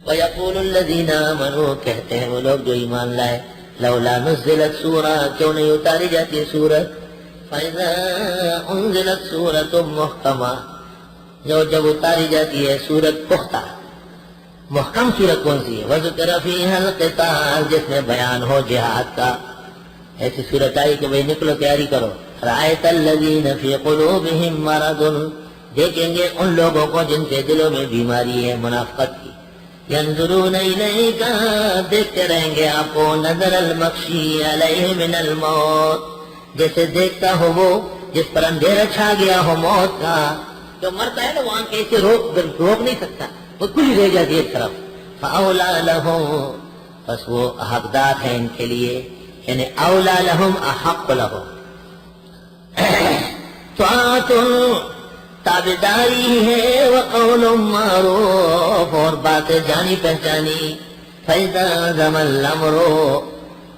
وَيَقُولُ الَّذِينَ آمَنُوا کہتے ہیں وہ لوگ جو ایمان لائے لولا نزلت سورہ کیوں نہیں اتاری جاتی سورت فَإِذَا أُنزِلَتْ سُورَةٌ مُحْكَمَةٌ جب اتاری جاتی ہے سورت پختہ محکم سورت کون سی ہے وَذُكِرَ فِيهَا الْقِتَالُ جس میں بیان ہو جہاد کا ایسی صورت آئی کہ بھئی نکلو تیاری کرو رَأَيْتَ الَّذِينَ فِي قُلُوبِهِمْ مَرَضٌ دیکھیں گے ان لوگوں کو جن کے دلوں میں بیماری ہے منافقت کی ينظرون إليك دیکھتے رہیں گے آپ کو نظر المغشی علیہ من الموت جیسے دیکھتا ہو وہ جس پر اندھیرا چھا گیا ہو موت کا جو مرتا ہے نا وہاں کیسے روک نہیں سکتا وہ کچھ رہ جاتی ایک طرف فاولا لهم بس وہ حقدار ہیں ان کے لیے یعنی اولا لهم احق لهم طاعت تابداری ہے وقول معروف اور باتیں جانی پہچانی فیضا زم الامر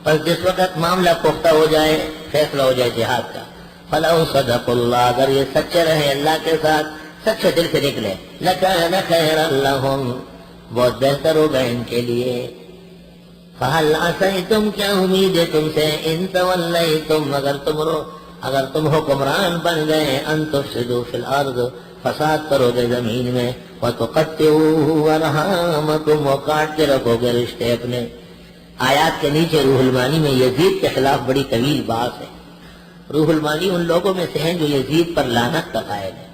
بس جس وقت معاملہ پختہ ہو جائے فیصلہ ہو جائے جہاد کا فلو صدق اللہ اگر یہ سچے رہے اللہ کے ساتھ سچے دل سے نکلے لکان خیر لهم بہت بہتر ہوگا ان کے لیے فہل عصیتم کیا امید ہے تم سے ان تولیتم اگر تم حکمران بن گئے ان تفسدوا فی الارض فساد کرو گے زمین میں وتقطعوا ارحامکم و کاٹ کے رکھو گے رشتے اپنے آیات کے نیچے روح المانی میں یزید کے خلاف بڑی طویل بات ہے روح المانی ان لوگوں میں سے ہیں جو یزید پر لعنت کا قائل ہے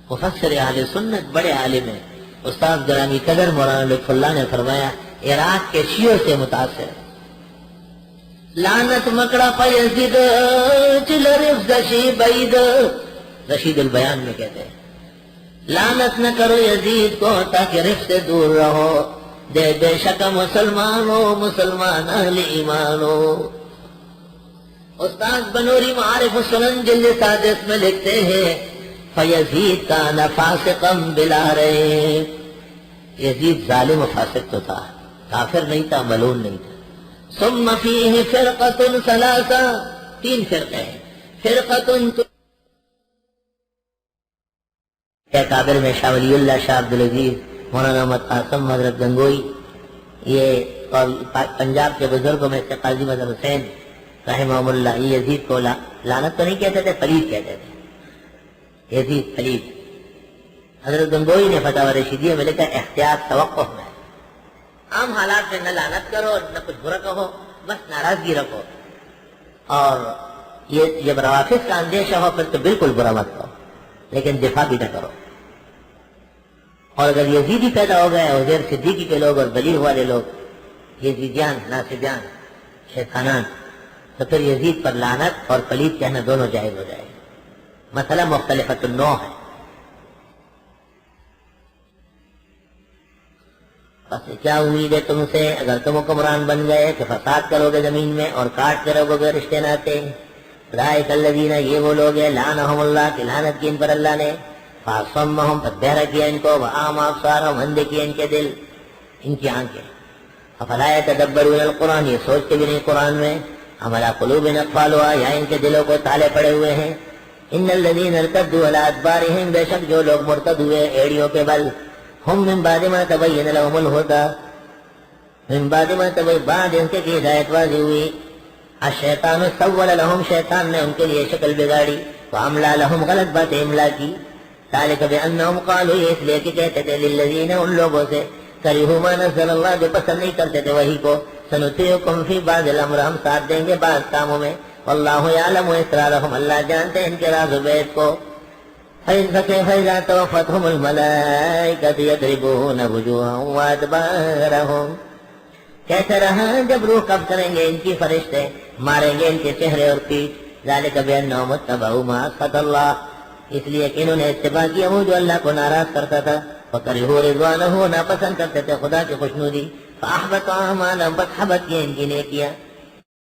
مفسر اہل سنت بڑے عالم ہیں استاد گرامی قدر مولانا لطف اللہ نے فرمایا عراق کے شیعوں سے متاثر ہے لعنت مکڑا پا یزید چل رفز شیبید رشید البیان میں کہتے ہیں لعنت نہ کرو یزید کو تاکہ رفز سے دور رہو دے بے شک مسلمانو مسلمان اہل ایمانو استاد بنوری معارف السنن جلد سادس میں لکھتے ہیں فیزید کان فاسقا بلا ریب یزید ظالم و فاسق تو تھا کافر نہیں تھا ملعون نہیں تھا ثم فیہ فرقۃ ثلاثہ تین فرقے ہیں فرقۃ کابر میں شاہ ولی اللہ شاہ عبدالعزیز مولانا محمد قاسم حضرت گنگوئی یہ اور پنجاب کے بزرگوں میں سے قاضی مظہر حسین رحمہ اللہ یہ یزید کو لعنت تو نہیں کہتے تھے پلید کہتے تھے یزید پلید حضرت گنگوئی نے فتاوی رشیدیہ میں لکھا احتیاط توقف میں عام حالات میں نہ لعنت کرو نہ کچھ برا کہو بس ناراضگی رکھو اور یہ جب روافض کا اندیشہ ہو پھر تو بالکل برا مت کرو لیکن دفاع بھی نہ کرو اور اگر یزیدی پیدا ہو گئے عزیر صدیقی کے لوگ اور بلیغ والے لوگ یزیدیان ناصبیان شیطانان تو پھر یزید پر لعنت اور پلید کہنا دونوں جائز ہو جائے مسئلہ مختلفۃ النوع ہے بس کیا امید ہے تم سے اگر تم حکمران بن گئے کہ فساد کرو گے زمین میں اور کاٹ کے رکھو گے رشتے ناتے اولئک الذین یہ وہ لوگ ہیں لعنہم اللہ کہ لعنت کی ان پر اللہ نے فاصمہم پس بہرا کیا ان کو واعمی ابصارہم اندھے کیا ان کے دل ان کی آنکھیں افلا یتدبرون القرآن یہ سوچتے بھی نہیں قرآن میں ام علی قلوب اقفالها یا ان کے دلوں کو تالے پڑے ہوئے ہیں ان الذین ارتدوا علی ادبارہم بے شک جو لوگ مرتد ہوئے ایڑیوں کے بل ہم من بعد ما تبین لهم الهدى من بعد ما تبین بعد ان کے ہدایت واضح ہوئی الشیطان سول لهم شیطان نے ان کے لیے شکل بگاڑی وعملا لهم غلط بات املا کی ذالک بانہم قالوا یہ اس لیے کہ کہتے تھے للذین ان لوگوں سے کرہوا ما نزل اللہ جو پسند نہیں کرتے تھے وہی کو سنطیعکم فی بعض الامر ہم ساتھ دیں گے بعض کاموں میں واللہ یعلم اسرارہم اللہ جانتے ہیں ان کے راز و بیت کو فَكَيْفَ إِذَا تَوَفَّتْهُمُ الْمَلَائِكَةُ يَضْرِبُونَ وُجُوهَهُمْ وَأَدْبَارَهُمْ کیسے رہا جب روح قبض کریں گے ان کی فرشتے ماریں گے ان کے چہرے اور پیٹھ ذَلِكَ بِأَنَّهُمُ اتَّبَعُوا مَا أَسْخَطَ اللَّهَ اس لیے کہ انہوں نے اتباع کیا وہ جو اللہ کو ناراض کرتا تھا وَكَرِهُوا رِضْوَانَهُ ناپسند کرتے تھے خدا کی خوشنودی فَأَحْبَطَ أَعْمَالَهُمْ بس حبط کیا ان کی نیکیاں